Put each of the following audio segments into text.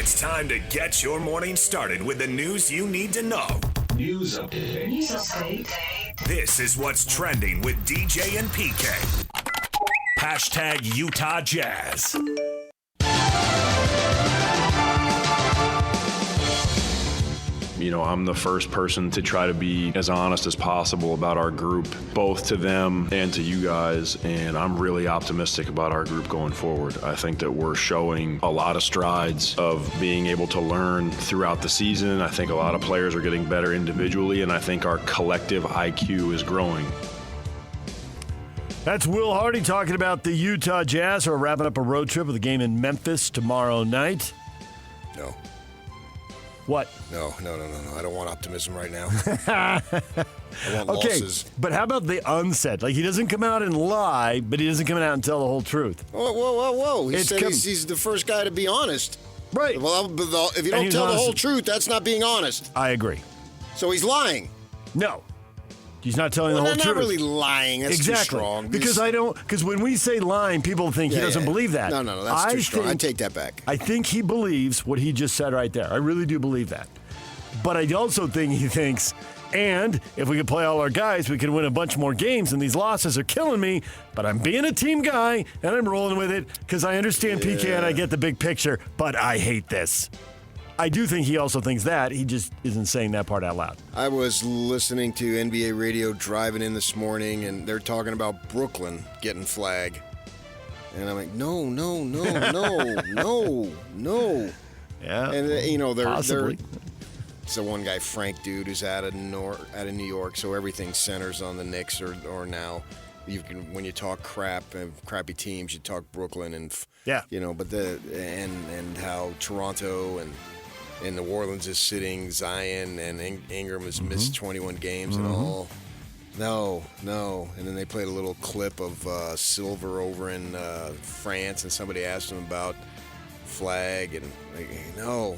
It's time to get your morning started with the news you need to know. News update. This is what's trending with DJ and PK. Hashtag Utah Jazz. You know, I'm the first person to try to be as honest as possible about our group, both to them and to you guys, and I'm really optimistic about our group going forward. I think that we're showing a lot of strides of being able to learn throughout the season. I think a lot of players are getting better individually, and I think our collective IQ is growing. That's Will Hardy talking about the Utah Jazz, who are wrapping up a road trip with a game in Memphis tomorrow night. No. What? No. I don't want optimism right now. I want losses. But how about the unsaid? Like, he doesn't come out and lie, but he doesn't come out and tell the whole truth. Whoa. He said he's the first guy to be honest. Right. Well, if you don't tell the whole truth, that's not being honest. I agree. So he's lying. No. He's not telling the whole truth. Not really lying. That's too strong. Because when we say lying, people think he doesn't believe that. No, that's too strong. I take that back. I think he believes what he just said right there. I really do believe that. But I also think he thinks, and if we could play all our guys, we could win a bunch more games, and these losses are killing me, but I'm being a team guy, and I'm rolling with it because I understand PK and I get the big picture, but I hate this. I do think he also thinks that. He just isn't saying that part out loud. I was listening to NBA radio driving in this morning, and they're talking about Brooklyn getting flag. And I'm like, no. Yeah. And, possibly. It's the one guy, Frank dude, who's out of New York, so everything centers on the Knicks or now. When you talk crappy teams, you talk Brooklyn and but and how Toronto and New Orleans is sitting Zion and Ingram has missed 21 games and all. No, and then they played a little clip of Silver over in France, and somebody asked him about flag and no.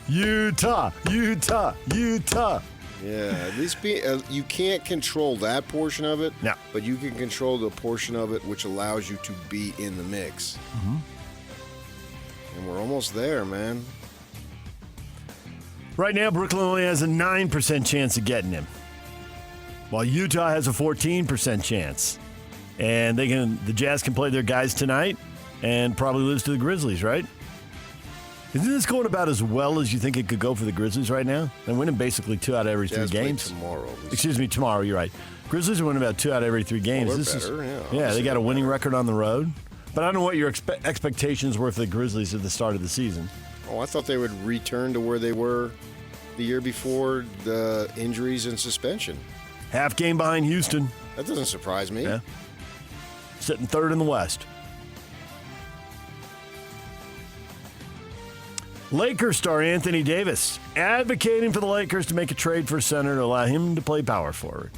Utah. Yeah, at least you can't control that portion of it, but you can control the portion of it which allows you to be in the mix. Mm-hmm. And we're almost there, man. Right now, Brooklyn only has a 9% chance of getting him, while Utah has a 14% chance. And the Jazz can play their guys tonight and probably lose to the Grizzlies, right? Isn't this going about as well as you think it could go for the Grizzlies right now? They're winning basically 2 out of every 3 games. Tomorrow. Excuse me, tomorrow, you're right. Grizzlies are winning about 2 out of every 3 games. They're better, they got a winning record on the road. But I don't know what your expectations were for the Grizzlies at the start of the season. Oh, I thought they would return to where they were the year before the injuries and suspension. Half game behind Houston. That doesn't surprise me. Yeah. Sitting 3rd in the West. Lakers star Anthony Davis advocating for the Lakers to make a trade for center to allow him to play power forward.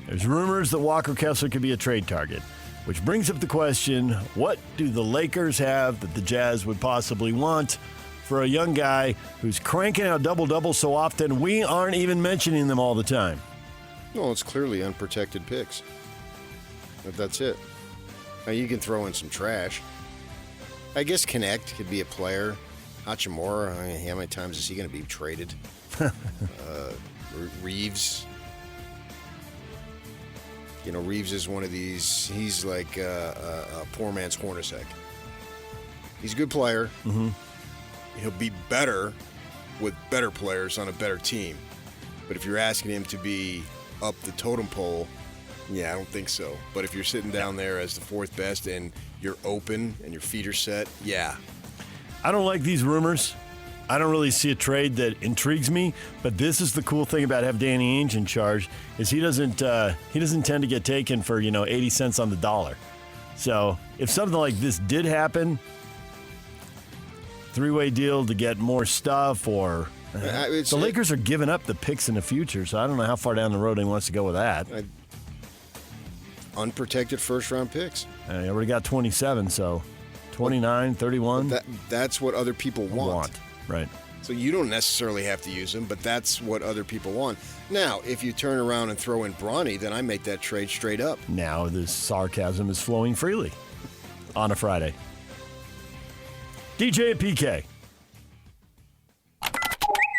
There's rumors that Walker Kessler could be a trade target, which brings up the question, what do the Lakers have that the Jazz would possibly want for a young guy who's cranking out double-doubles so often we aren't even mentioning them all the time? Well, it's clearly unprotected picks. But that's it. Now, you can throw in some trash. I guess Connect could be a player. Hachimura, how many times is he going to be traded? Reeves. Reeves is one of these. He's like a poor man's Hornacek. He's a good player. Mm-hmm. He'll be better with better players on a better team. But if you're asking him to be up the totem pole, I don't think so. But if you're sitting down there as the 4th best and you're open and your feet are set, I don't like these rumors. I don't really see a trade that intrigues me, but this is the cool thing about having Danny Ainge in charge is he doesn't tend to get taken for 80 cents on the dollar. So if something like this did happen, 3-way deal to get more stuff, or the Lakers are giving up the picks in the future, so I don't know how far down the road he wants to go with that. Unprotected first-round picks. I already got 27, so 29, 31. That's what other people want. Right. So you don't necessarily have to use them, but that's what other people want. Now, if you turn around and throw in Bronny, then I make that trade straight up. Now the sarcasm is flowing freely on a Friday. DJ and PK.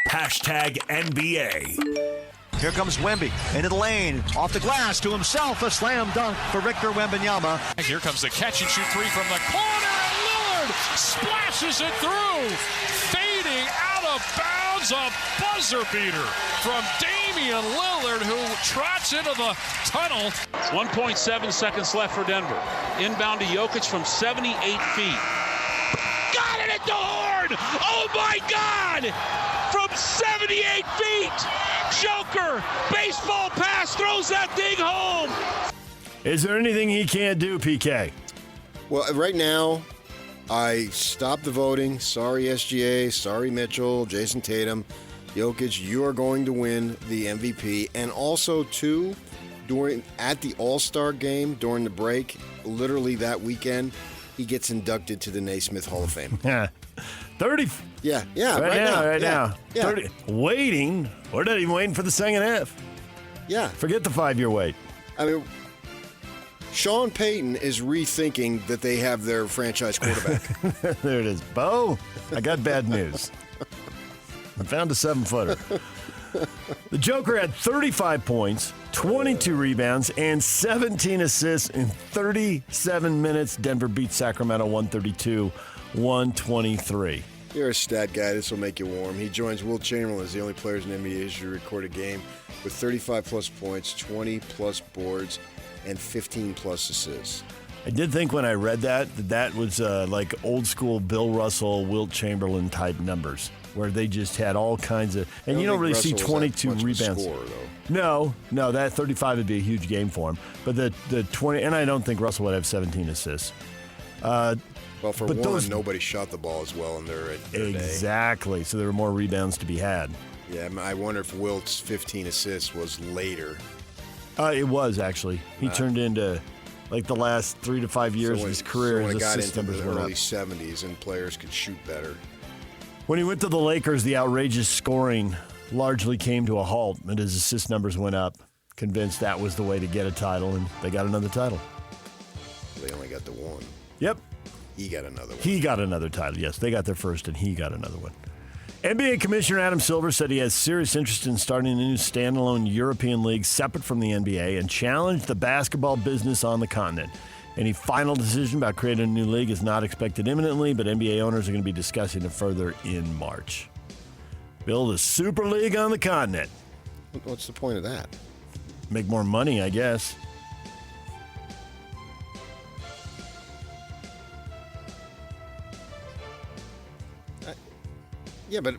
Hashtag NBA. Here comes Wemby into the lane, off the glass to himself, a slam dunk for Victor Wembanyama. Here comes the catch and shoot three from the corner, and Lillard splashes it through, fading out of bounds, a buzzer beater from Damian Lillard, who trots into the tunnel. 1.7 seconds left for Denver. Inbound to Jokic from 78 feet. Got it at the horn! Oh my God! From 78 feet! Joker, baseball pass, throws that thing home. Is there anything he can't do, PK? Well, right now, I stopped the voting. Sorry, SGA. Sorry, Mitchell, Jason Tatum. Jokic, you are going to win the MVP. And also, too, at the All-Star game during the break, literally that weekend, he gets inducted to the Naismith Hall of Fame. 30. Yeah, right now. Yeah. 30. Waiting. We're not even waiting for the second half. Yeah. Forget the 5-year wait. I mean, Sean Payton is rethinking that they have their franchise quarterback. There it is. Bo, I got bad news. I found a 7-footer. The Joker had 35 points, 22 rebounds, and 17 assists in 37 minutes. Denver beat Sacramento 132-123. You're a stat guy. This will make you warm. He joins Wilt Chamberlain as the only players in NBA history to record a game with 35-plus points, 20-plus boards, and 15-plus assists. I did think when I read that was like old-school Bill Russell, Wilt Chamberlain type numbers, where they just had all kinds of – and you don't really see 22 rebounds. Scorer, though. No, that 35 would be a huge game for him. But the 20 – and I don't think Russell would have 17 assists. Well, for one, nobody shot the ball as well in their Exactly. day. So there were more rebounds to be had. Yeah, I wonder if Wilt's 15 assists was later. It was, actually. He turned into, like, the last 3 to 5 years of his career. So when it his got assist into the numbers went early up. 70s and players could shoot better. When he went to the Lakers, the outrageous scoring largely came to a halt, and his assist numbers went up. Convinced that was the way to get a title, and they got another title. They only got the one. Yep. He got another one. He got another title, yes. They got their first, and he got another one. NBA Commissioner Adam Silver said he has serious interest in starting a new standalone European league separate from the NBA and challenged the basketball business on the continent. Any final decision about creating a new league is not expected imminently, but NBA owners are going to be discussing it further in March. Build a super league on the continent. What's the point of that? Make more money, I guess. Yeah, but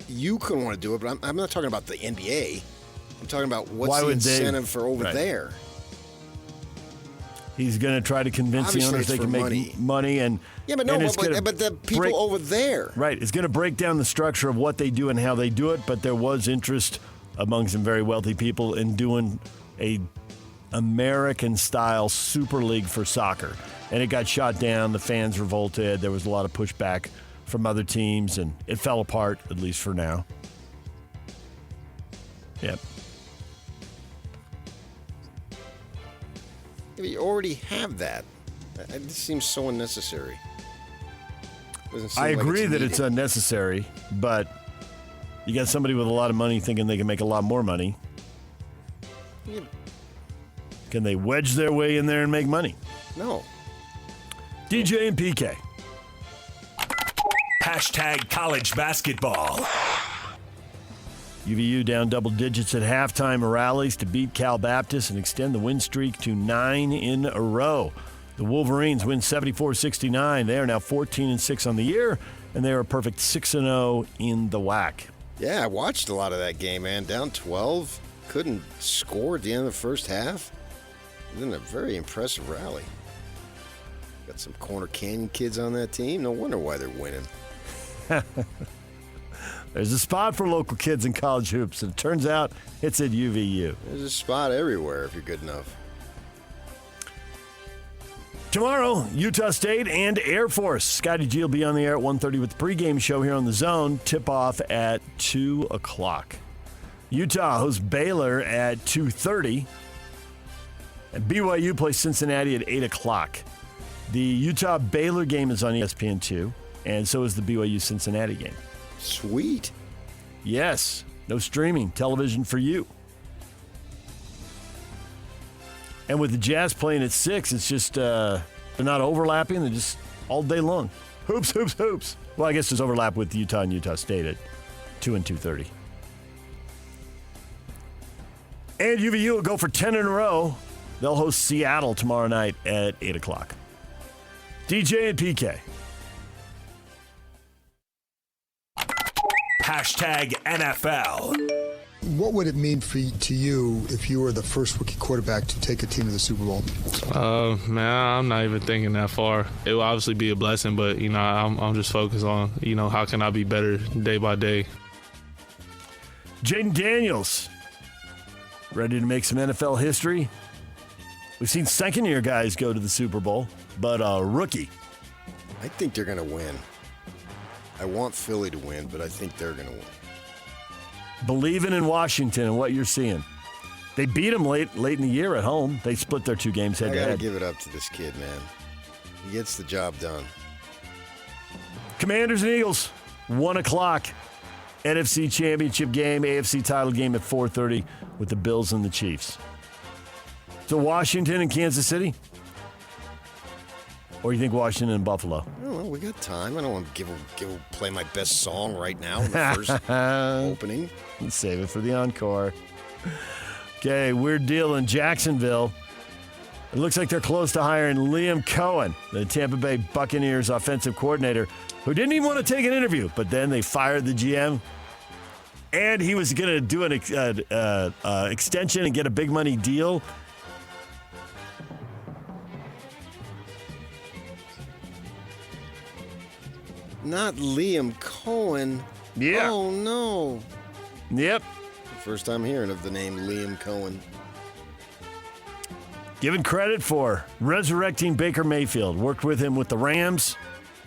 you couldn't want to do it, but I'm not talking about the NBA. I'm talking about what's the incentive for over there. He's going to try to convince Obviously the owners they can make money. And yeah, but but the people over there. Right. It's going to break down the structure of what they do and how they do it, but there was interest among some very wealthy people in doing a American-style super league for soccer. And it got shot down. The fans revolted. There was a lot of pushback from other teams, and it fell apart, at least for now. Yep. You already have that. It just seems so unnecessary. I agree that it's unnecessary, but you got somebody with a lot of money thinking they can make a lot more money. Yeah. Can they wedge their way in there and make money? No. DJ and PK. Hashtag college basketball. UVU down double digits at halftime rallies to beat Cal Baptist and extend the win streak to 9 in a row. The Wolverines win 74-69. They are now 14-6 on the year, and they are a perfect 6-0 in the WAC. Yeah, I watched a lot of that game, man. Down 12, couldn't score at the end of the first half. Then a very impressive rally. Got some Corner Canyon kids on that team. No wonder why they're winning. There's a spot for local kids in college hoops, and it turns out it's at UVU. There's a spot everywhere if you're good enough. Tomorrow, Utah State and Air Force. Scotty G will be on the air at 1:30 with the pregame show here on The Zone. Tip-off at 2 o'clock. Utah hosts Baylor at 2:30. And BYU plays Cincinnati at 8 o'clock. The Utah-Baylor game is on ESPN2, and so is the BYU-Cincinnati game. Sweet. Yes. No streaming. Television for you. And with the Jazz playing at 6, it's just they're not overlapping. They're just all day long. Hoops, hoops, hoops. Well, I guess there's overlap with Utah and Utah State at 2 and 2:30. And UVU will go for 10 in a row. They'll host Seattle tomorrow night at 8 o'clock. DJ and PK. Hashtag NFL. What would it mean to you if you were the first rookie quarterback to take a team to the Super Bowl? Man, I'm not even thinking that far. It will obviously be a blessing, but, I'm just focused on, how can I be better day by day. Jaden Daniels, ready to make some NFL history? We've seen second-year guys go to the Super Bowl, but a rookie. I think they're going to win. I want Philly to win, but I think they're going to win. Believing in Washington and what you're seeing. They beat them late in the year at home. They split their 2 games head-to-head. I got to give it up to this kid, man. He gets the job done. Commanders and Eagles, 1 o'clock. NFC Championship game, AFC title game at 4:30 with the Bills and the Chiefs. So Washington and Kansas City? Or you think Washington and Buffalo? I don't know. We got time. I don't want to play my best song right now in the first opening. Let's save it for the encore. Okay, weird deal in Jacksonville. It looks like they're close to hiring Liam Cohen, the Tampa Bay Buccaneers offensive coordinator, who didn't even want to take an interview, but then they fired the GM. And he was going to do an extension and get a big money deal. Not Liam Cohen. Yeah. Oh, no. Yep. First time hearing of the name Liam Cohen. Given credit for resurrecting Baker Mayfield. Worked with him with the Rams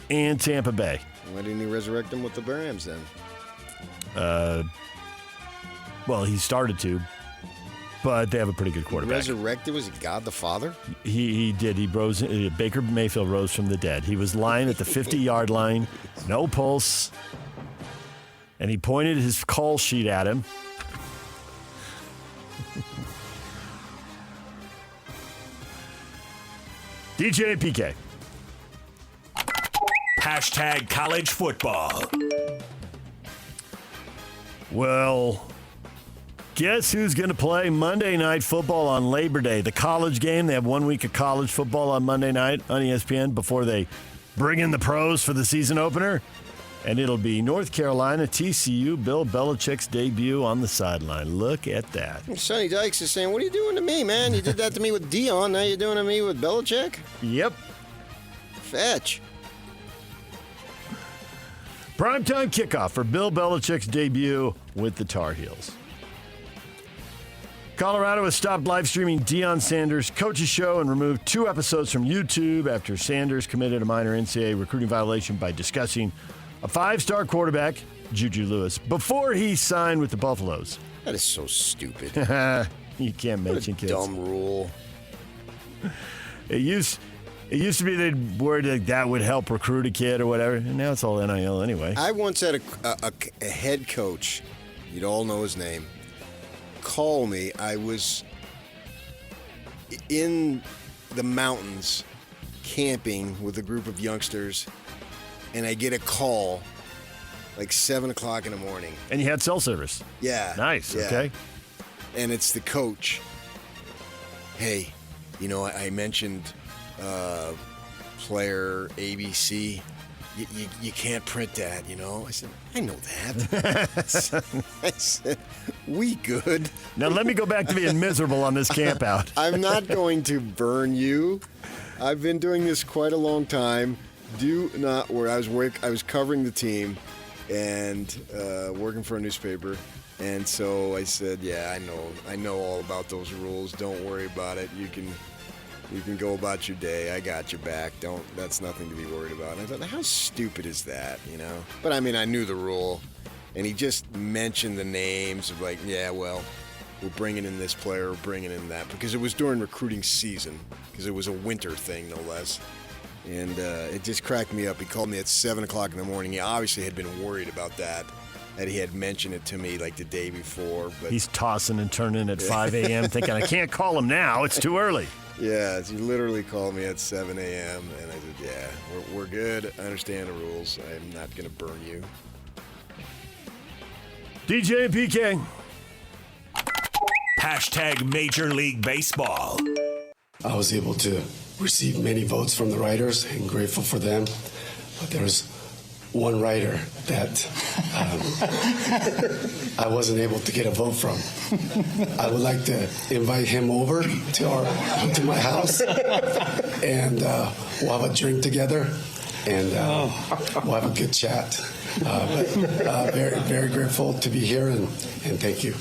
and Tampa Bay. Why didn't he resurrect him with the Rams then? Well, he started to, but they have a pretty good quarterback. Resurrected? Was he God the Father? He did. He rose. Baker Mayfield rose from the dead. He was lying at the 50-yard line, no pulse, and he pointed his call sheet at him. DJ and PK. Hashtag college football. Well, guess who's going to play Monday Night Football on Labor Day? The college game. They have 1 week of college football on Monday night on ESPN before they bring in the pros for the season opener. And it'll be North Carolina, TCU, Bill Belichick's debut on the sideline. Look at that. Sonny Dykes is saying, what are you doing to me, man? You did that to me with Dion. Now you're doing it to me with Belichick? Yep. Fetch. Primetime kickoff for Bill Belichick's debut with the Tar Heels. Colorado has stopped live streaming Deion Sanders' coach's show and removed 2 episodes from YouTube after Sanders committed a minor NCAA recruiting violation by discussing a 5-star quarterback, Juju Lewis, before he signed with the Buffaloes. That is so stupid. You can't mention kids. Dumb rule. It used to be they'd worried that would help recruit a kid or whatever, and now it's all NIL anyway. I once had a head coach, you'd all know his name, call me. I was in the mountains camping with a group of youngsters, and I get a call like 7 o'clock in the morning. And you had cell service? Yeah. Nice, yeah. Okay. And it's the coach. Hey, I mentioned player ABC. You can't print that, I said, I know that. I said, we good. Now let me go back to being miserable on this camp out. I'm not going to burn you. I've been doing this quite a long time. Do not worry. I was covering the team and working for a newspaper. And so I said, yeah, I know all about those rules. Don't worry about it. You can go about your day. I got your back. That's nothing to be worried about. And I thought, how stupid is that, But I mean, I knew the rule. And he just mentioned the names of like, yeah, well, we're bringing in this player, we're bringing in that. Because it was during recruiting season. Because it was a winter thing, no less. And it just cracked me up. He called me at 7 o'clock in the morning. He obviously had been worried about that he had mentioned it to me like the day before. But he's tossing and turning at 5 a.m. thinking, I can't call him now. It's too early. Yeah, he literally called me at 7 a.m. And I said, yeah, we're good. I understand the rules. I'm not going to burn you. DJ and PK. Hashtag Major League Baseball. I was able to receive many votes from the writers and grateful for them. But there's one writer that I wasn't able to get a vote from. I would like to invite him over to my house, and we'll have a drink together, and we'll have a good chat. Very, very grateful to be here, and thank you.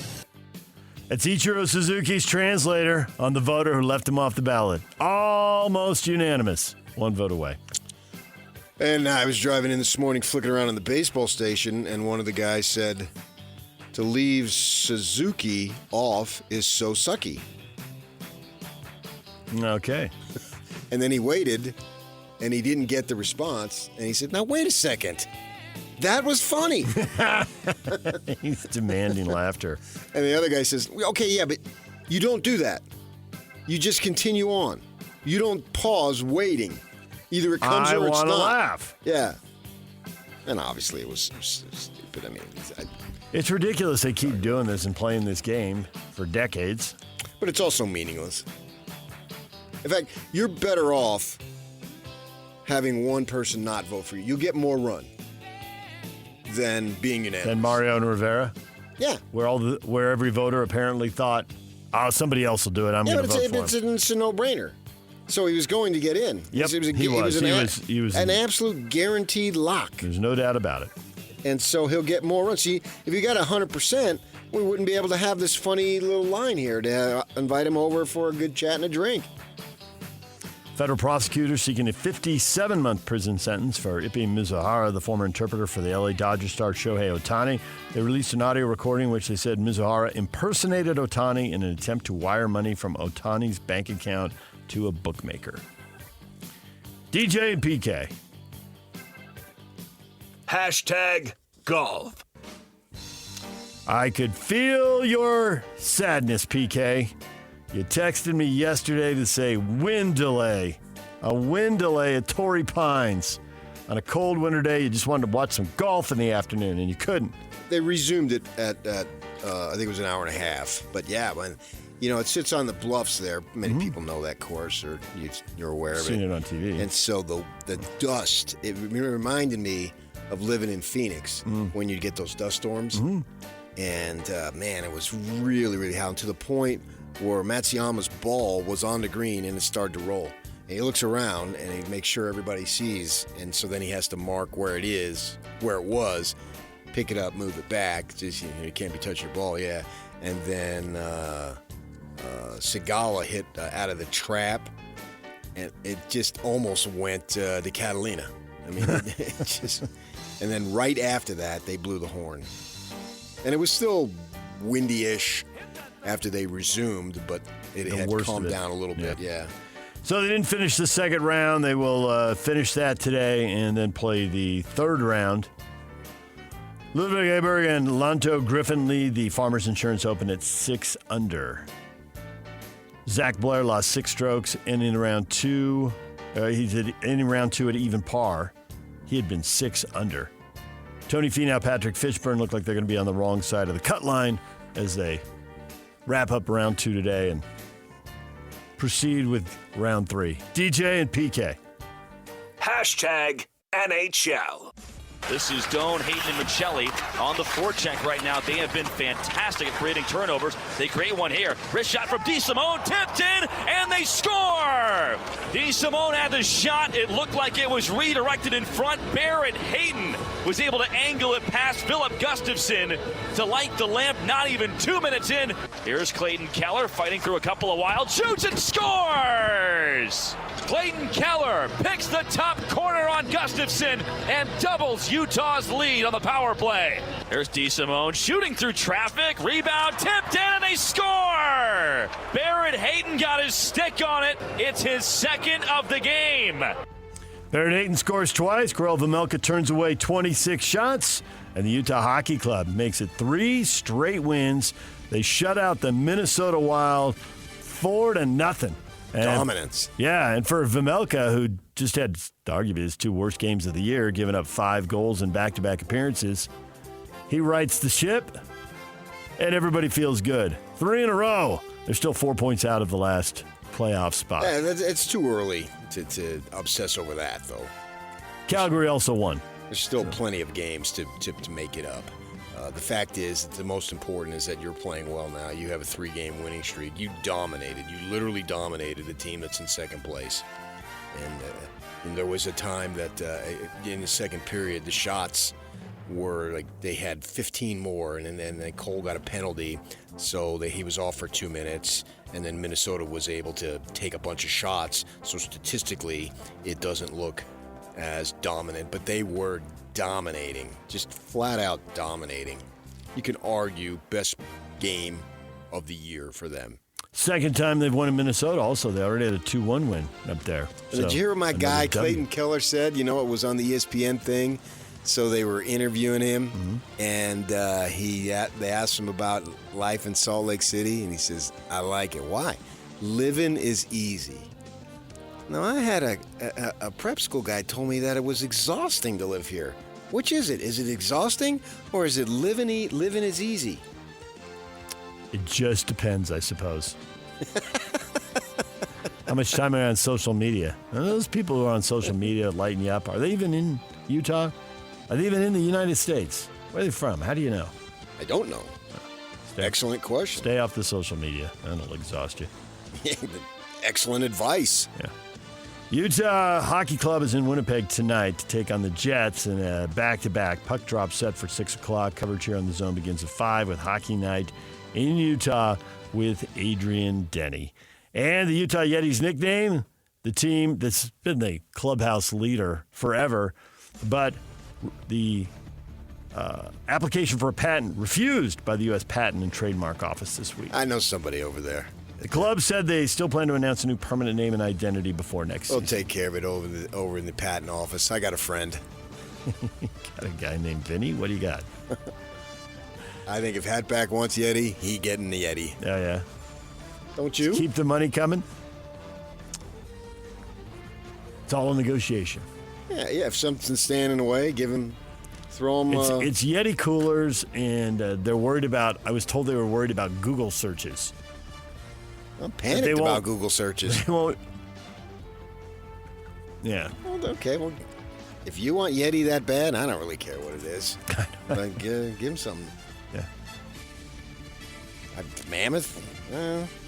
It's Ichiro Suzuki's translator on the voter who left him off the ballot. Almost unanimous. One vote away. And I was driving in this morning, flicking around on the baseball station, and one of the guys said, to leave Suzuki off is so sucky. Okay. And then he waited, and he didn't get the response, and he said, now wait a second. That was funny. He's demanding laughter. And the other guy says, okay, yeah, but you don't do that. You just continue on. You don't pause waiting. Either it comes or it's not. I want to laugh. Yeah. And obviously it was stupid. I mean, it's ridiculous they keep doing this and playing this game for decades. But it's also meaningless. In fact, you're better off having one person not vote for you. You'll get more run than being unanimous. Than Mario and Rivera? Yeah. Where every voter apparently thought, somebody else will do it. I'm going to vote for him. It's a no-brainer. So he was going to get in. Yep, he was an absolute guaranteed lock. There's no doubt about it. And so he'll get more runs. See, if you got 100%, we wouldn't be able to have this funny little line here to invite him over for a good chat and a drink. Federal prosecutors seeking a 57-month prison sentence for Ippei Mizuhara, the former interpreter for the LA Dodgers star Shohei Ohtani. They released an audio recording in which they said Mizuhara impersonated Ohtani in an attempt to wire money from Ohtani's bank account to a bookmaker. DJ and PK. Hashtag golf. I could feel your sadness, PK. You texted me yesterday to say wind delay. A wind delay at Torrey Pines. On a cold winter day, you just wanted to watch some golf in the afternoon, and you couldn't. They resumed it at I think it was an hour and a half. But yeah, when it sits on the bluffs there. Many people know that course, or you're aware of it. Seen it on TV. And so the dust, it reminded me of living in Phoenix when you get those dust storms. And man, it was really, really hot, to the point where Matsuyama's ball was on the green and it started to roll. And he looks around and he makes sure everybody sees, and so then he has to mark where it was, pick it up, move it back. Just you can't be touching your ball, yeah. And then Segala hit out of the trap, and it just almost went to Catalina. I mean, it just. And then right after that, they blew the horn, and it was still windy-ish after they resumed, but it had calmed down a little bit. Yeah. So they didn't finish the second round. They will finish that today and then play the third round. Ludwig Aberg and Lanto Griffin lead the Farmers Insurance Open at 6 under. Zach Blair lost 6 strokes, ending round 2. He's ending round 2 at even par. He had been 6 under. Tony Finau, Patrick Fishburne look like they're going to be on the wrong side of the cut line as they wrap up round 2 today and proceed with round 3. DJ and PK. Hashtag NHL. This is Doan, Hayden, and Michelli on the forecheck right now. They have been fantastic at creating turnovers. They create one here. Wrist shot from DeSimone, tipped in, and they score! DeSimone had the shot. It looked like it was redirected in front. Barrett Hayden was able to angle it past Philip Gustafson to light the lamp not even 2 minutes in. Here's Clayton Keller fighting through a couple of wild shoots and scores! Clayton Keller picks the top corner on Gustafson and doubles Utah's lead on the power play. There's DeSimone shooting through traffic. Rebound tipped in and they score! Barrett Hayden got his stick on it. It's his second of the game. Barrett Ayton scores twice. Corel Vejmelka turns away 26 shots. And the Utah Hockey Club makes it 3 straight wins. They shut out the Minnesota Wild 4-0. Dominance. Yeah, and for Vejmelka, who just had arguably his 2 worst games of the year, giving up 5 goals in back-to-back appearances, he rights the ship, and everybody feels good. 3 in a row. They're still 4 points out of the last playoff spot. Yeah, it's too early to obsess over that, though. Calgary also won. There's still plenty of games to make it up. The fact is that the most important is that you're playing well now. You have a 3-game winning streak. You dominated. You literally dominated the team that's in second place. And there was a time that in the second period, the shots were like they had 15 more, and then Cole got a penalty, so he was off for 2 minutes, and then Minnesota was able to take a bunch of shots. So statistically, it doesn't look as dominant, but they were dominating, just flat out dominating. You can argue best game of the year for them. Second time they've won in Minnesota. Also, they already had a 2-1 win up there. Did you hear what my guy Clayton Keller said? You know, it was on the ESPN thing. So they were interviewing him, and they asked him about life in Salt Lake City, and he says, "I like it. Why? Living is easy." Now, I had a prep school guy told me that it was exhausting to live here. Which is it? Is it exhausting, or is it living is easy? It just depends, I suppose. How much time are you on social media? Now, those people who are on social media lighting you up, are they even in Utah? Are they even in the United States? Where are they from? How do you know? I don't know. Excellent question. Stay off the social media. That'll exhaust you. Excellent advice. Yeah. Utah Hockey Club is in Winnipeg tonight to take on the Jets in a back-to-back. Puck drop set for 6 o'clock. Coverage here on the Zone begins at 5 with Hockey Night in Utah with Adrian Denny. And the Utah Yetis nickname, the team that's been the clubhouse leader forever, but the application for a patent refused by the U.S. Patent and Trademark Office this week. I know somebody over there. The club said they still plan to announce a new permanent name and identity before next season. They'll take care of it over in the patent office. I got a friend. Got a guy named Vinny? What do you got? I think if Hatback wants Yeti, he getting the Yeti. Yeah. Don't you? Just keep the money coming. It's all a negotiation. Yeah. If something's standing in the way, throw them. It's Yeti coolers, and they're worried about. I was told they were worried about Google searches. I'm panicked about Google searches. They won't. Yeah. Well, okay. Well, if you want Yeti that bad, I don't really care what it is. But give him something. Yeah. Mammoth?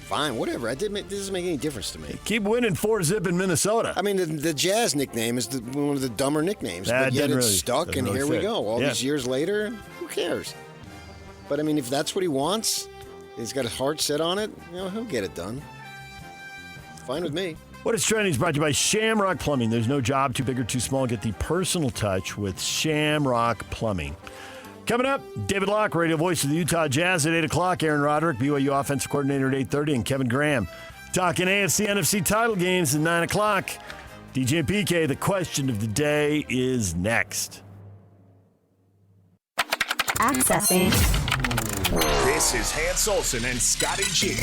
Fine, whatever. It doesn't make any difference to me. Keep winning 4-zip in Minnesota. I mean, the Jazz nickname is one of the dumber nicknames. But yet it's stuck, and here we go. All these years later, who cares? But, I mean, if that's what he wants, he's got his heart set on it, he'll get it done. Fine with me. What is Trending is brought to you by Shamrock Plumbing. There's no job too big or too small. Get the personal touch with Shamrock Plumbing. Coming up, David Locke, radio voice of the Utah Jazz at 8 o'clock. Aaron Roderick, BYU offensive coordinator at 8:30. And Kevin Graham talking AFC, NFC title games at 9 o'clock. DJ and PK, the question of the day is next. Accessing. This is Hans Olsen and Scotty G.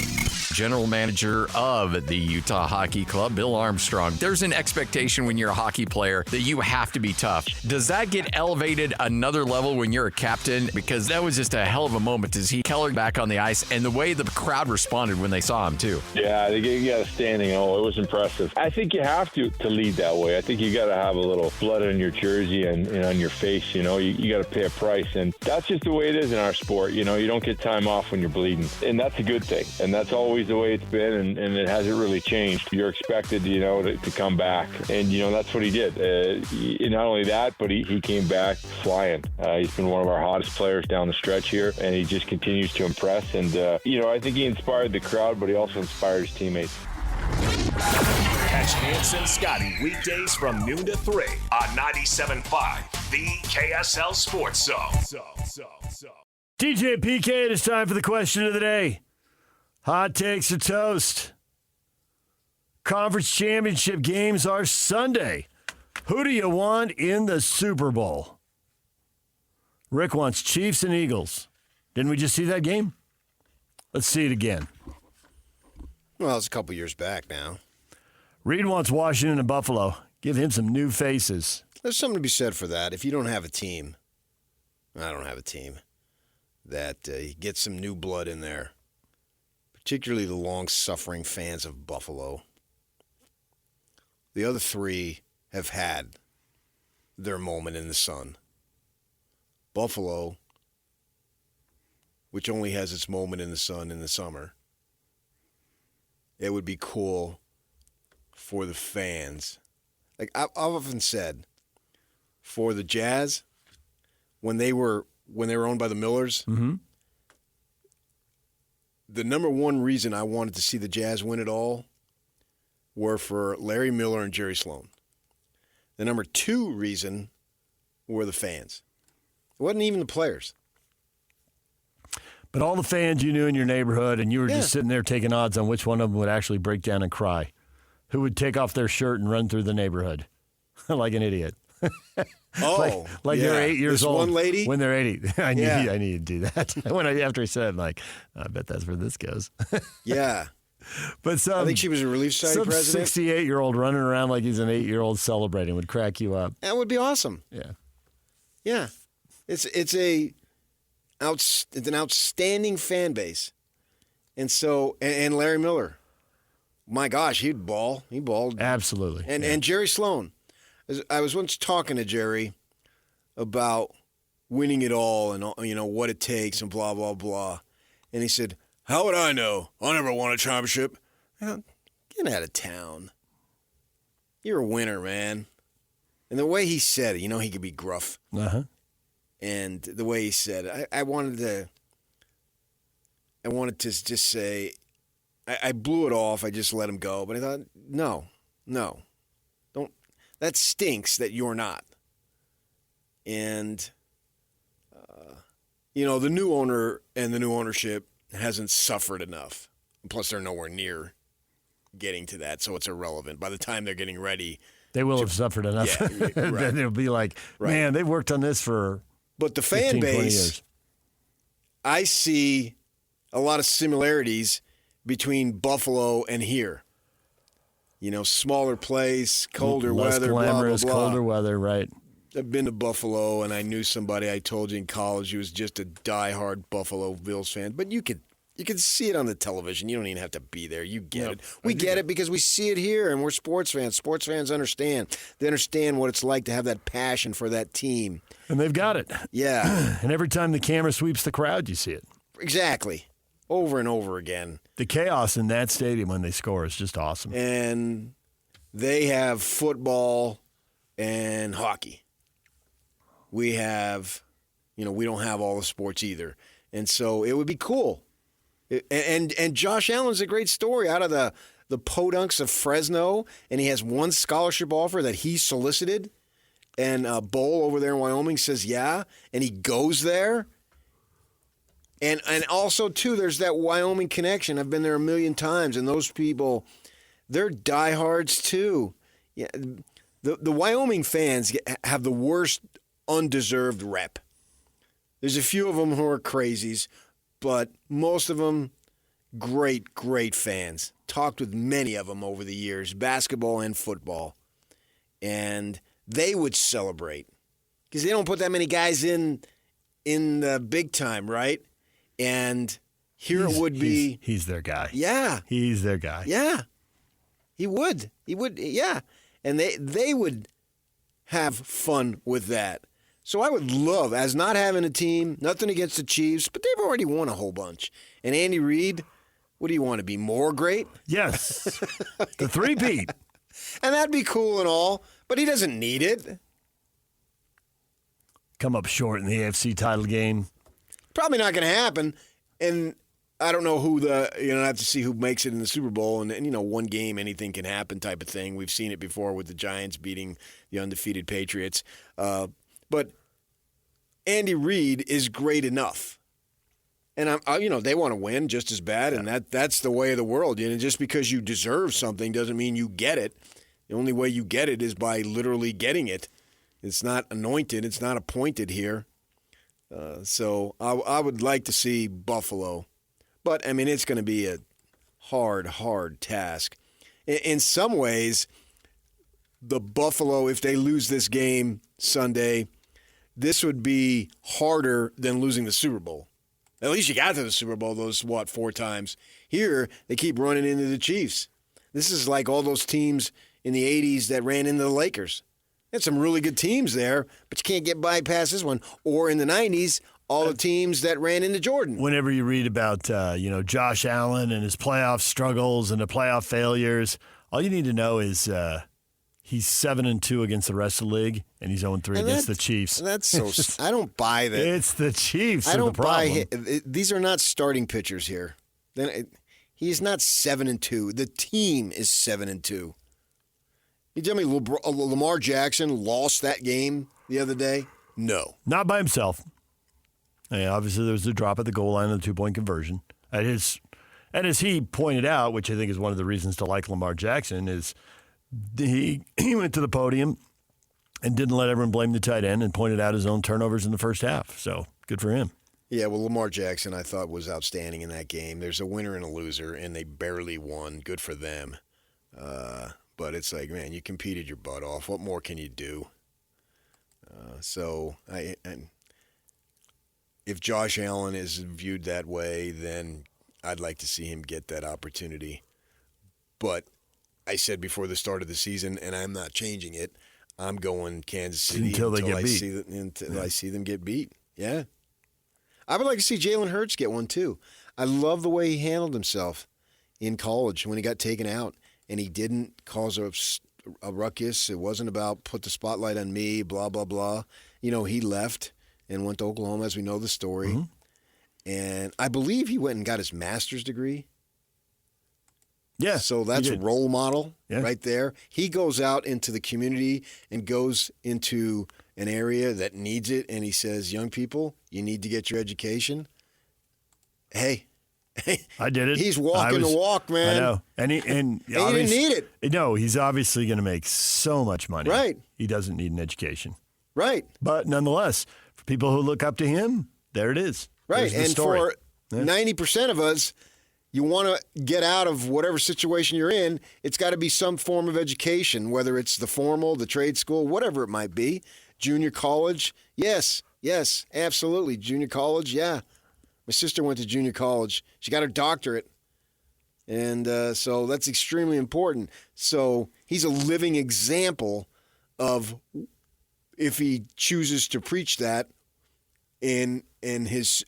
General manager of the Utah Hockey Club, Bill Armstrong. There's an expectation when you're a hockey player that you have to be tough. Does that get elevated another level when you're a captain? Because that was just a hell of a moment to see Keller back on the ice and the way the crowd responded when they saw him, too. Yeah, they got a standing O. It was impressive. I think you have to lead that way. I think you got to have a little blood on your jersey and on your face. You got to pay a price. And that's just the way it is in our sport. You don't get time off when you're bleeding. And that's a good thing. And that's always the way it's been, and it hasn't really changed. You're expected, to come back. And, that's what he did. Not only that, but he came back flying. He's been one of our hottest players down the stretch here, and he just continues to impress. And, I think he inspired the crowd, but he also inspired his teammates. Catch Hans and Scotty weekdays from noon to 3 on 97.5, the KSL Sports Zone. DJ PK, it is time for the question of the day. Hot takes or toast? Conference championship games are Sunday. Who do you want in the Super Bowl? Rick wants Chiefs and Eagles. Didn't we just see that game? Let's see it again. Well, it's a couple years back now. Reed wants Washington and Buffalo. Give him some new faces. There's something to be said for that. If you don't have a team, I don't have a team, that you get some new blood in there, particularly the long-suffering fans of Buffalo. The other three have had their moment in the sun. Buffalo, which only has its moment in the sun in the summer. It would be cool for the fans. Like I've often said, for the Jazz, when they were owned by the Millers, the number one reason I wanted to see the Jazz win it all were for Larry Miller and Jerry Sloan. The number two reason were the fans. It wasn't even the players. But all the fans you knew in your neighborhood, and you were just sitting there taking odds on which one of them would actually break down and cry. Who would take off their shirt and run through the neighborhood like an idiot. like they're 8 years this old. One lady? When they're 80. I need to do that. After he said it, I'm like, I bet that's where this goes. Yeah. But I think she was a Relief Society president. 68-year-old running around like he's an 8-year-old celebrating would crack you up. That would be awesome. Yeah. Yeah. It's an outstanding fan base. And so, and Larry Miller, my gosh, he'd ball. He balled. Absolutely. And Jerry Sloan. I was once talking to Jerry about winning it all and, what it takes and blah, blah, blah. And he said, how would I know? I never won a championship. Get out of town. You're a winner, man. And the way he said it, he could be gruff. Uh-huh. And the way he said it, I wanted to just say, I blew it off. I just let him go. But I thought, no, don't. That stinks that you're not. And, the new owner and the new ownership hasn't suffered enough. Plus, they're nowhere near getting to that, so it's irrelevant. By the time they're getting ready, they will have suffered enough. Yeah, right. Then it'll be like, man, they've worked on this for. But the fan 15, 20 base, years. I see a lot of similarities between Buffalo and here. Smaller place, colder Less weather, glamorous, blah, blah, blah. colder weather, right. I've been to Buffalo, and I knew somebody, I told you in college, who was just a diehard Buffalo Bills fan. But you could see it on the television. You don't even have to be there. You get it. We get it because we see it here, and we're sports fans. Sports fans understand. They understand what it's like to have that passion for that team. And they've got it. Yeah. And every time the camera sweeps the crowd, you see it. Exactly. Over and over again. The chaos in that stadium when they score is just awesome. And they have football and hockey. We have, we don't have all the sports either. And so it would be cool. And Josh Allen's a great story out of the Podunks of Fresno, and he has one scholarship offer that he solicited, and Bowl over there in Wyoming says yeah, and he goes there. And also, too, there's that Wyoming connection. I've been there a million times, and those people, they're diehards, too. Yeah, the Wyoming fans have the worst undeserved rep. There's a few of them who are crazies, but most of them, great fans. Talked with many of them over the years, basketball and football. And they would celebrate because they don't put that many guys in the big time, right? And here it would be. He's their guy. Yeah. He's their guy. Yeah. He would, yeah. And they would have fun with that. So I would love, as not having a team, nothing against the Chiefs, but they've already won a whole bunch. And Andy Reid, what do you want to be, more great? Yes. The three-peat. And that'd be cool and all, but he doesn't need it. Come up short in the AFC title game. Probably not going to happen. And I don't know who I have to see who makes it in the Super Bowl. And one game, anything can happen type of thing. We've seen it before with the Giants beating the undefeated Patriots. But Andy Reid is great enough. And, they want to win just as bad, and that's the way of the world. Just because you deserve something doesn't mean you get it. The only way you get it is by literally getting it. It's not anointed. It's not appointed here. So I would like to see Buffalo. But, I mean, it's going to be a hard task. In some ways, the Buffalo, if they lose this game Sunday, this would be harder than losing the Super Bowl. At least you got to the Super Bowl those, 4 times. Here, they keep running into the Chiefs. This is like all those teams in the 80s that ran into the Lakers. Had some really good teams there, but you can't get bypast this one. Or in the 90s, all the teams that ran into Jordan. Whenever you read about, Josh Allen and his playoff struggles and the playoff failures, all you need to know is he's 7-2 against the rest of the league, and he's 0-3 against the Chiefs. That's so. I don't buy that. It's the Chiefs. I don't the problem. buy. These are not starting pitchers here. He's not 7-2. The team is 7-2. You tell me Lamar Jackson lost that game the other day? No, not by himself. Obviously, there was a drop at the goal line on the 2-point conversion. And as he pointed out, which I think is one of the reasons to like Lamar Jackson, is he went to the podium and didn't let everyone blame the tight end and pointed out his own turnovers in the first half. So good for him. Yeah, well, Lamar Jackson I thought was outstanding in that game. There's a winner and a loser, and they barely won. Good for them. But it's like, man, you competed your butt off. What more can you do? If Josh Allen is viewed that way, then I'd like to see him get that opportunity. But I said before the start of the season, and I'm not changing it, I'm going Kansas City until I see them get beat. Yeah. I would like to see Jalen Hurts get one, too. I love the way he handled himself in college when he got taken out, and he didn't cause a ruckus. It wasn't about put the spotlight on me, blah, blah, blah. He left and went to Oklahoma, as we know the story. Mm-hmm. And I believe he went and got his master's degree. Yeah. So that's a role model right there. He goes out into the community and goes into an area that needs it, and he says, young people, you need to get your education. Hey, I did it. He's walking the walk, man. I know. And he didn't need it. No, he's obviously going to make so much money. Right. He doesn't need an education. Right. But nonetheless, for people who look up to him, there it is. Right. And story. For 90% of us, you want to get out of whatever situation you're in, it's got to be some form of education, whether it's the formal, the trade school, whatever it might be. Junior college, yes, absolutely. Junior college, yeah. My sister went to junior college. She got her doctorate. And so that's extremely important. So he's a living example of, if he chooses to preach that in his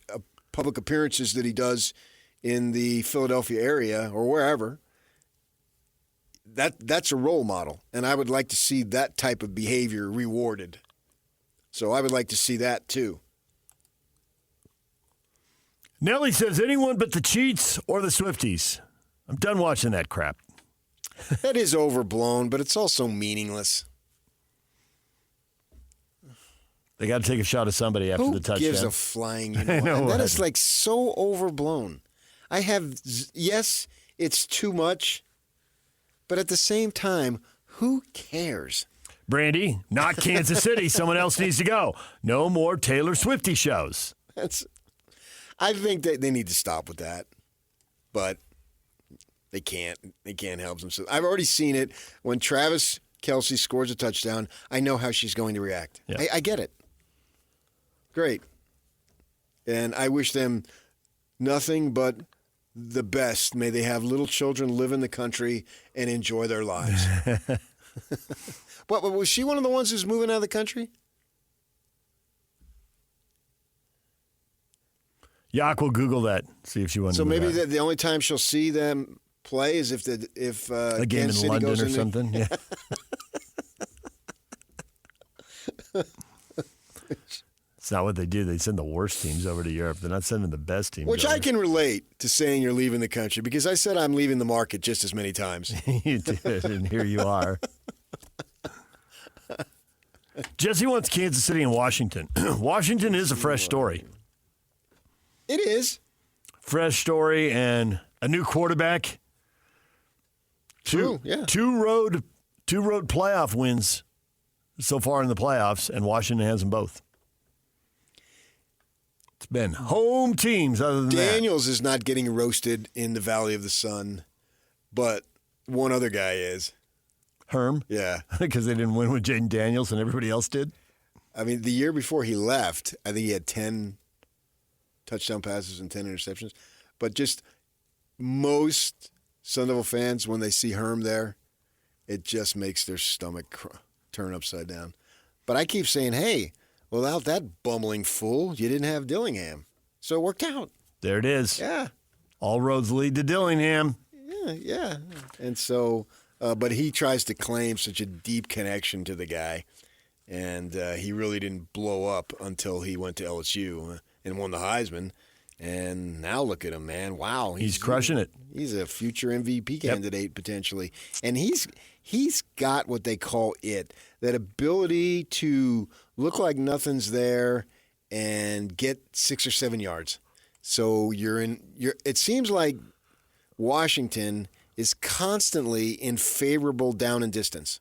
public appearances that he does in the Philadelphia area or wherever, that's a role model. And I would like to see that type of behavior rewarded. So I would like to see that too. Nelly says, anyone but the Cheats or the Swifties. I'm done watching that crap. That is overblown, but it's also meaningless. They got to take a shot at somebody after the touchdown. Who gives a flying That is like so overblown. Yes, it's too much, but at the same time, who cares? Brandy, not Kansas City. Someone else needs to go. No more Taylor Swiftie shows. I think that they need to stop with that, but they can't. They can't help themselves. I've already seen it. When Travis Kelce scores a touchdown, I know how she's going to react. Yeah. I get it. Great. And I wish them nothing but the best. May they have little children live in the country and enjoy their lives. But was she one of the ones who's moving out of the country? Yak will Google that, see if she wants to. So maybe the only time she'll see them play is if a game in London or something. Yeah. It's not what they do. They send the worst teams over to Europe. They're not sending the best teams. Which I can relate to saying you're leaving the country, because I said I'm leaving the market just as many times. You did, and here you are. Jesse wants Kansas City and Washington. Washington is a fresh story. It is. Fresh story and a new quarterback. True, yeah. Two road 2 road playoff wins so far in the playoffs, and Washington has them both. It's been home teams other than Daniels is not getting roasted in the Valley of the Sun, but one other guy is. Herm? Yeah. Because they didn't win with Jaden Daniels and everybody else did? I mean, the year before he left, I think he had 10 touchdown passes and 10 interceptions. But just most Sun Devil fans, when they see Herm there, it just makes their stomach turn upside down. But I keep saying, hey, without that bumbling fool, you didn't have Dillingham. So it worked out. There it is. Yeah. All roads lead to Dillingham. Yeah. And so, but he tries to claim such a deep connection to the guy. And he really didn't blow up until he went to LSU and won the Heisman. And now look at him, man. Wow. He's crushing it. He's a future MVP candidate potentially. And he's got what they call it, that ability to look like nothing's there and get 6 or 7 yards. So it seems like Washington is constantly in favorable down and distance,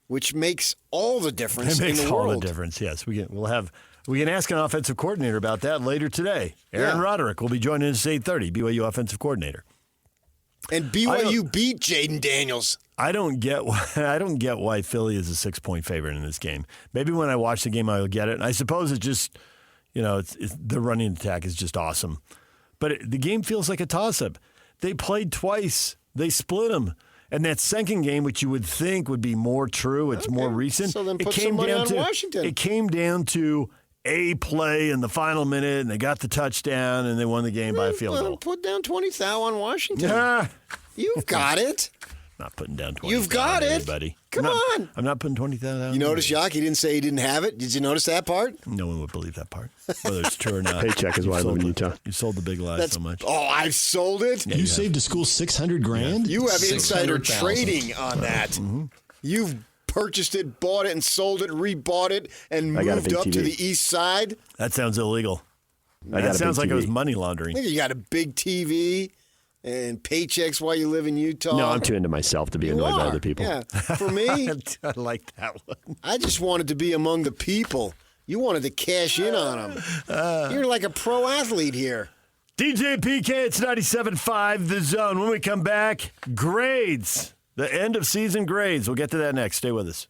which makes all the difference in the world. It makes all the difference, yes. We can ask an offensive coordinator about that later today. Aaron Roderick will be joining us at 8:30, BYU offensive coordinator. And BYU beat Jaden Daniels. I don't get why Philly is a 6-point favorite in this game. Maybe when I watch the game, I'll get it. And I suppose it's just, the running attack is just awesome. But the game feels like a toss-up. They played twice. They split them. And that second game, which you would think would be more true, it's more recent. So then put some money on Washington. It came down to a play in the final minute, and they got the touchdown, and they won the game by a field goal. Put down 20,000 on Washington. Yeah. You've got it. Not putting down 20,000. You've got it, buddy. Come on. I'm not putting 20,000. You notice, Yaki didn't say he didn't have it. Did you notice that part? No one would believe that part, whether it's true or not. Paycheck is why I live in Utah. You sold the big lie so much. Oh, I've sold it. Yeah, you saved a school $600,000. You have insider trading on that. Mm-hmm. You've purchased it, bought it, and sold it, rebought it, and moved up to the east side. That sounds illegal. That sounds like it was money laundering. I think you got a big TV and paychecks while you live in Utah. No, I'm too into myself to be annoyed by other people. Yeah, for me, I like that one. I just wanted to be among the people. You wanted to cash in on them. You're like a pro athlete here. DJ PK, it's 97.5 The Zone. When we come back, grades. The end of season grades. We'll get to that next. Stay with us.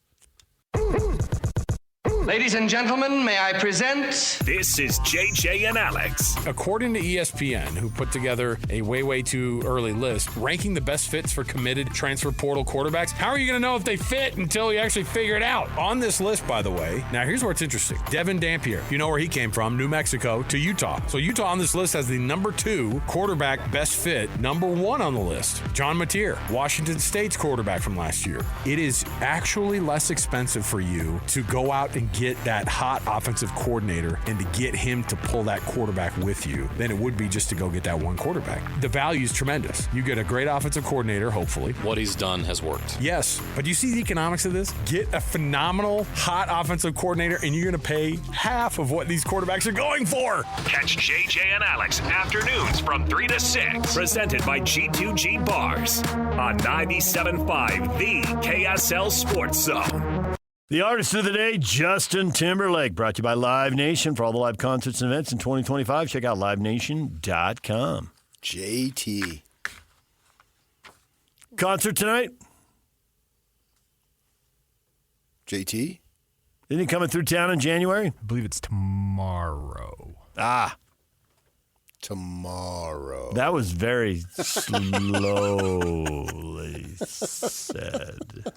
Ladies and gentlemen, may I present... This is JJ and Alex. According to ESPN, who put together a way too early list, ranking the best fits for committed transfer portal quarterbacks, how are you going to know if they fit until you actually figure it out? On this list, by the way, now here's where it's interesting. Devin Dampier, you know where he came from, New Mexico to Utah. So Utah on this list has the number 2 quarterback best fit, number 1 on the list. John Mateer, Washington State's quarterback from last year. It is actually less expensive for you to go out and get that hot offensive coordinator and to get him to pull that quarterback with you than it would be just to go get that one quarterback. The value is tremendous. You get a great offensive coordinator, hopefully. What he's done has worked. Yes, but you see the economics of this? Get a phenomenal hot offensive coordinator and you're going to pay half of what these quarterbacks are going for. Catch JJ and Alex afternoons from 3 to 6. Presented by G2G Bars on 97.5 The KSL Sports Zone. The artist of the day, Justin Timberlake, brought to you by Live Nation. For all the live concerts and events in 2025, check out livenation.com. JT. Concert tonight? JT? Isn't he coming through town in January? I believe it's tomorrow. Tomorrow. That was very slowly said.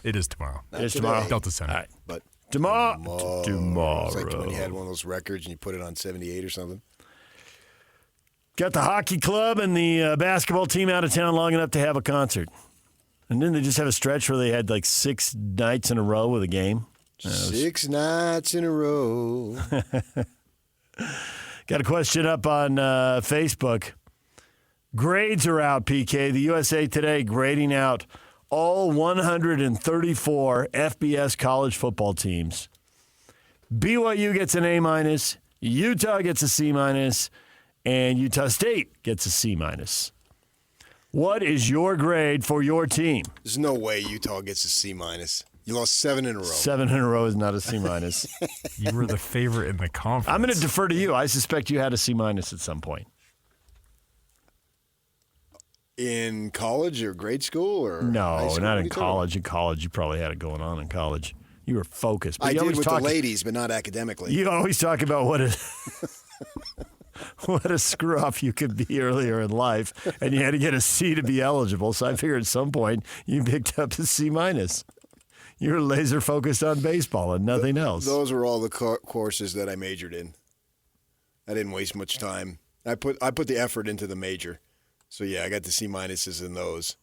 It is tomorrow. It's tomorrow. Delta Center. All right. But tomorrow. It's like when you had one of those records and you put it on 78 or something. Got the hockey club and the basketball team out of town long enough to have a concert. And then they just have a stretch where they had like 6 nights in a row with a game. 6 nights in a row. Got a question up on Facebook. Grades are out, PK. The USA Today grading out all 134 FBS college football teams. BYU gets an A-, Utah gets a C-, and Utah State gets a C-. What is your grade for your team? There's no way Utah gets a C-. You lost 7 in a row. 7 in a row is not a C-. You were the favorite in the conference. I'm going to defer to you. I suspect you had a C- at some point. In college or grade school or No, high school? not What are in you talking college. In college, you probably had it going on in college. You were focused. But I you did always with talk, the ladies, but not academically. You always talk about what a screw up you could be earlier in life, and you had to get a C to be eligible. So I figured at some point you picked up a C-. You were laser focused on baseball and nothing else. Those were all the courses that I majored in. I didn't waste much time. I put the effort into the major. So yeah, I got the C- in those.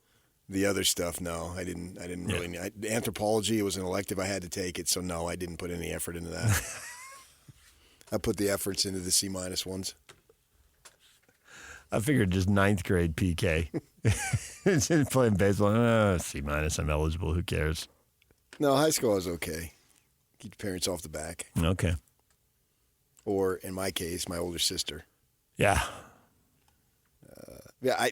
The other stuff, no, I didn't really. Anthropology, it was an elective. I had to take it, so no, I didn't put any effort into that. I put the efforts into the C- ones. I figured just 9th grade PK. Playing baseball, C-, I'm eligible. Who cares? No, high school was okay. Keep your parents off the back. Okay. Or in my case, my older sister. Yeah. Yeah,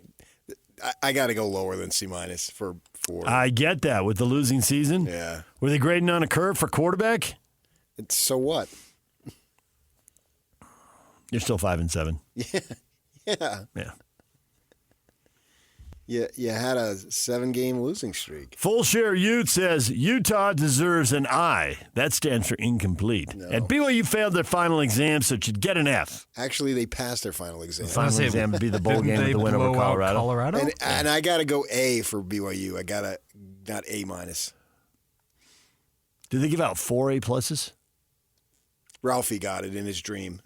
I got to go lower than C- for. I get that with the losing season. Yeah. Were they grading on a curve for quarterback? So what? You're still 5-7. Yeah. Yeah. Yeah. You had a 7-game losing streak. Full Share Ute says Utah deserves an I. That stands for incomplete. No. And BYU failed their final exam, so it should get an F. Actually, they passed their final exam. The final exam would be the bowl game with the win over Colorado. And I got to go A for BYU. I got to not A-. Did they give out 4 A pluses? Ralphie got it in his dream.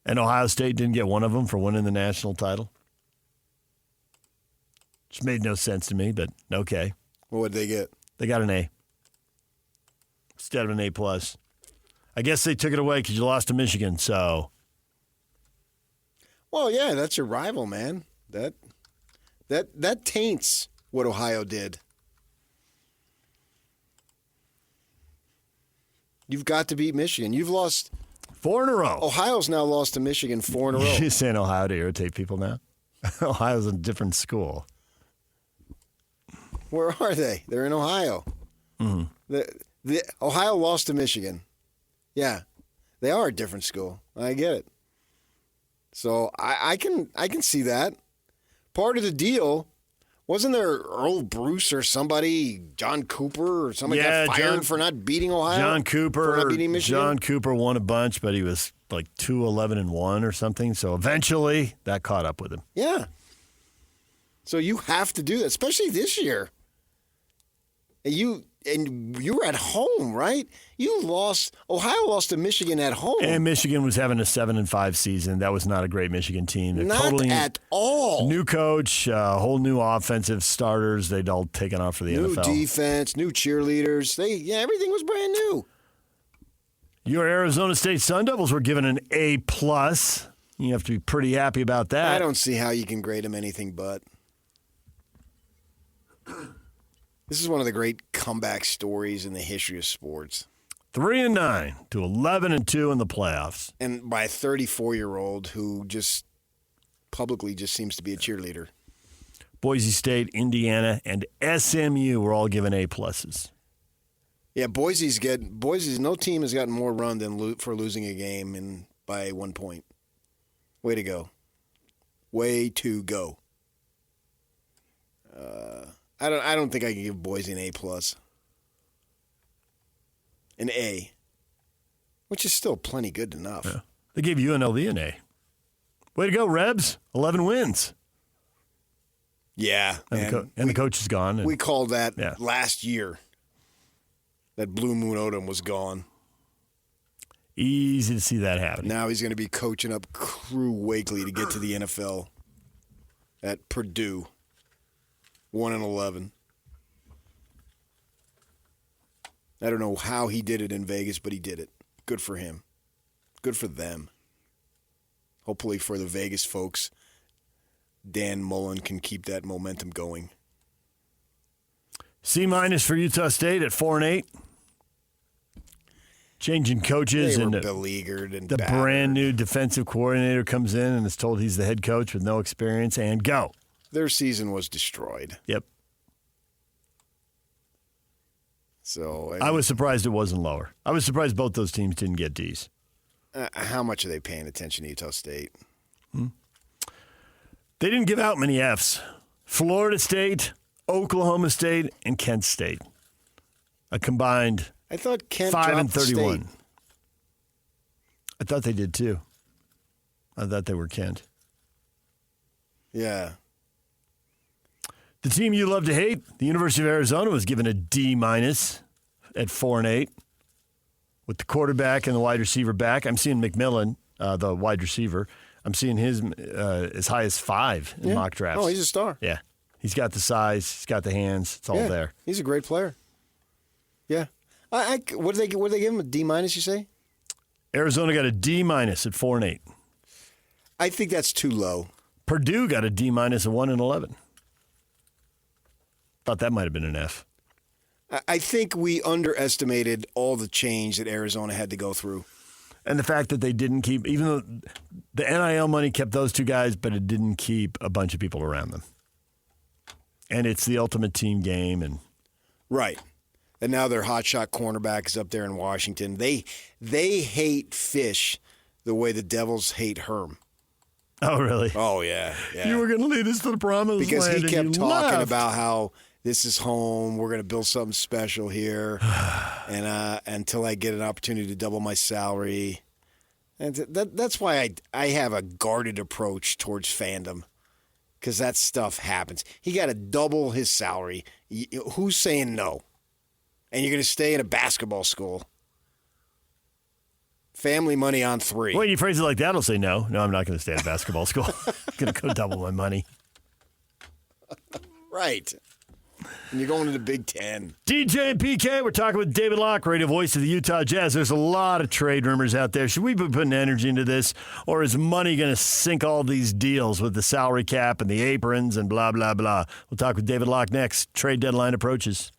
And Ohio State didn't get one of them for winning the national title? Which made no sense to me, but okay. Well, what did they get? They got an A instead of an A+. I guess they took it away because you lost to Michigan, so. Well, yeah, that's your rival, man. That taints what Ohio did. You've got to beat Michigan. You've lost 4 in a row. Ohio's now lost to Michigan 4 in a row. You're saying Ohio to irritate people now? Ohio's a different school. Where are they? They're in Ohio. Mm-hmm. The Ohio lost to Michigan. Yeah, they are a different school. I get it. So I can see that. Part of the deal, wasn't there Earl Bruce or somebody, John Cooper or somebody got fired for not beating Ohio? John Cooper. For not beating Michigan? John Cooper won a bunch, but he was like 2-11-1 or something. So eventually that caught up with him. Yeah. So you have to do that, especially this year. And you were at home, right? Ohio lost to Michigan at home. And Michigan was having a 7-5 season. That was not a great Michigan team. They're not at all. New coach, whole new offensive starters. They'd all taken off for the NFL. New defense, new cheerleaders. Everything was brand new. Your Arizona State Sun Devils were given an A+. You have to be pretty happy about that. I don't see how you can grade them anything but. This is one of the great comeback stories in the history of sports. 3-9 to 11-2 in the playoffs. And by a 34-year-old who just publicly just seems to be a cheerleader. Boise State, Indiana, and SMU were all given A+. Yeah, Boise's no team has gotten more run than for losing a game by 1 point. Way to go. Way to go. I don't think I can give Boise an A+. An A. Which is still plenty good enough. Yeah. They gave UNLV an A. Way to go, Rebs. 11 wins. Yeah. And the coach is gone. We called that last year. That Blue Moon Odom was gone. Easy to see that happening. Now he's going to be coaching up Crew Wakely to get to the NFL at Purdue. 1-11. I don't know how he did it in Vegas, but he did it. Good for him. Good for them. Hopefully for the Vegas folks, Dan Mullen can keep that momentum going. C- for Utah State at 4-8. Changing coaches They were and beleaguered and the battered. brand new defensive coordinator comes in and is told he's the head coach with no experience and go. Their season was destroyed. Yep. So I was surprised it wasn't lower. I was surprised both those teams didn't get Ds. How much are they paying attention to Utah State? They didn't give out many Fs. Florida State, Oklahoma State, and Kent State. A combined I thought Kent 5 and dropped 31. State. I thought they did too. I thought they were Kent. Yeah. The team you love to hate, the University of Arizona, was given a D- at 4-8 with the quarterback and the wide receiver back. I'm seeing McMillan, the wide receiver. I'm seeing his as high as 5 in mock drafts. Oh, he's a star. Yeah. He's got the size. He's got the hands. It's all there. He's a great player. Yeah. What did they give him? A D-, you say? Arizona got a D- at 4-8. I think that's too low. Purdue got a D- at 1-11. Thought that might have been an F. I think we underestimated all the change that Arizona had to go through. And the fact that they didn't keep, even though the NIL money kept those two guys, but it didn't keep a bunch of people around them. And it's the ultimate team game. Right. And now their hotshot cornerback is up there in Washington. They hate Fish the way the Devils hate Herm. Oh, really? Oh, yeah. You were going to lead us to the promised because land. Because he kept talking left. about how this is home. We're going to build something special here. And until I get an opportunity to double my salary. And that's why I have a guarded approach towards fandom. Because that stuff happens. He got to double his salary. Who's saying no? And you're going to stay in a basketball school. Family money on 3. When you phrase it like that, I'll say no. No, I'm not going to stay at a basketball school. I'm going to go double my money. Right. And you're going to the Big Ten. DJ and PK, we're talking with David Locke, radio voice of the Utah Jazz. There's a lot of trade rumors out there. Should we be putting energy into this, or is money going to sink all these deals with the salary cap and the aprons and blah, blah, blah? We'll talk with David Locke next. Trade deadline approaches.